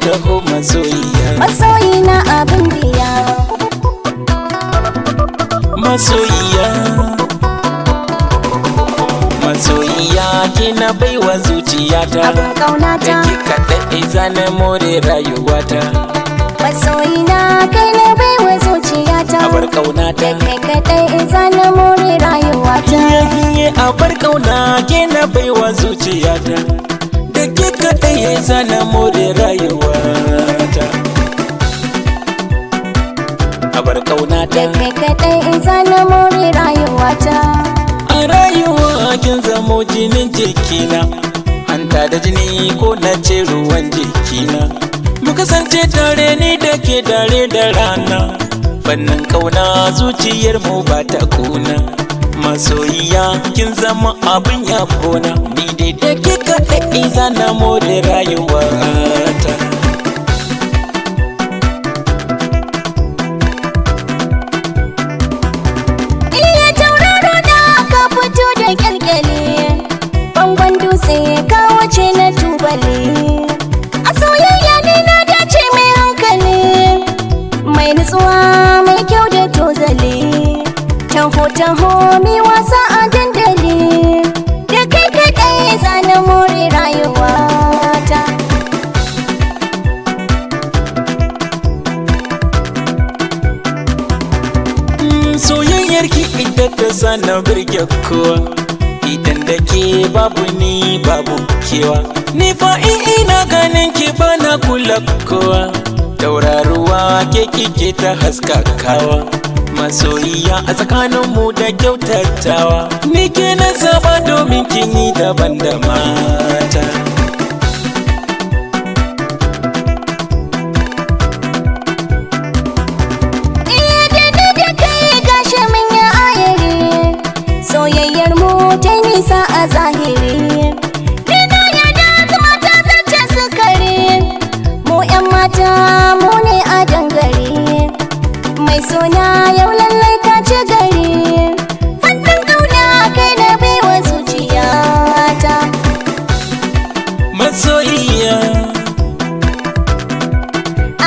taho masoyiya. Masoyina abin biya. Masoyiya, masoyiya kina baiwa zuciyata. Abin ƙaunata. Da ke kaɗai zana more rayuwata. Masoyina kai na baiwa zuciyata. Abar ƙaunata. Da kai kaɗai zana more rayuwata. Hiye abar ƙauna kina baiwa zuciyata. Da ke kaɗai zana more rayuwata. Abar ƙaunata. Da kai kaɗai zana more rayuwata. A rayuwa kin zamo jinin jikina, hanta da jini ko na ce ruwan jikina. Mu kasance tare ni da ke dare da rana, fannin kauna zuciyar mu ba ta kuna. Masoyiya kin zama abin yabona, ni dai da ke kaɗai zana more rayuwata. Bangon dutse ka wuce na tubali. A soyayya ne na dace mai hankali, mai nutsuwa mai kyau da tozali. Taho taho mi wasa a dandali, da kai kaɗai zana more rayuwata. Soyayyar ki ita ta sana birge kowa, idan da ke babu ni babu kewa. Ni fa ina ganin ki bana kula kowa, tauraruwa ke kike ta haskakawa. Masoyiya a tsakaninmu da kyautatawa, ni ke na zaba domin kin yi daban da mata. Soyayyar mu ta nisa a zahiri, ni na yarda zama ta zace sukari. Mu 'yan mata mu ne a dangare, mai suna yau lallai ka ci gari. Fannin ƙauna kai na baiwa zuciyata. Masoyiya,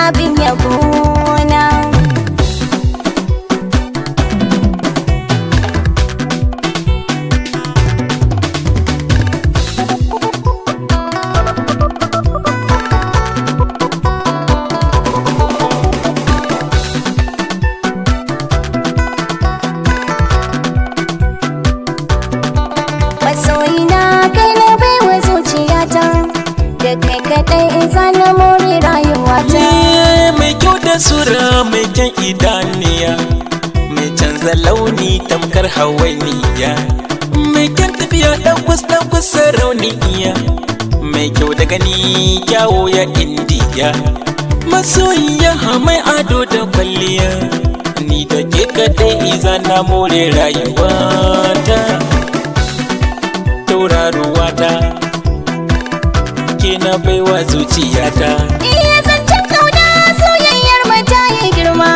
abin yabona. Masoyina kai na baiwa zuciyata, da kai kaɗai zana more rayuwata. mai kyau da sura mai kyan idaniya, mai canza launi tamkar hawainiya, mai kyan tafiya ɗan sarauniya, mai kyau da gani kyawo ya indiya. Masoyiya mai ado da kwalliya, ni da ke kaɗai zana more rayuwata. Tauraruwata ke na baiwa zuciyata. Iya zancen kauna soyayyar mu ta yi girma,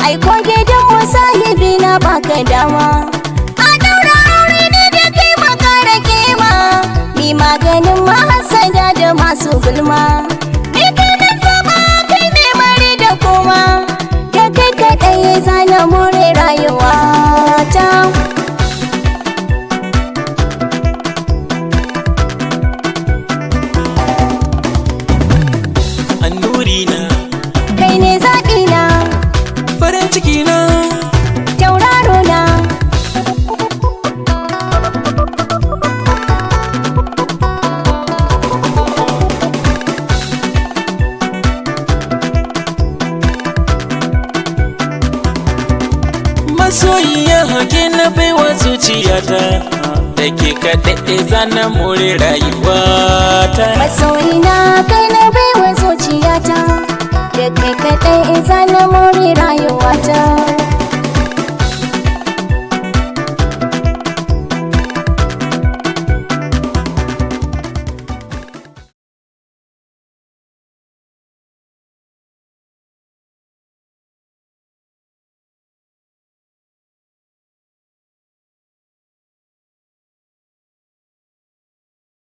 ai ko gidan mu sahibi na baka dama. A daura aure ne da kai makara kima, mi maganin mahasada da masu gulma. Ni kai na zaba kai ne mari da koma, da kai kaɗai zana more rayuwata. Annurina, Kai ne zaɓina, farin cikina, tauraro na. masoyiya hake na baiwa zuciyata, da ke kaɗai zana more rayuwata. Masoyina kai na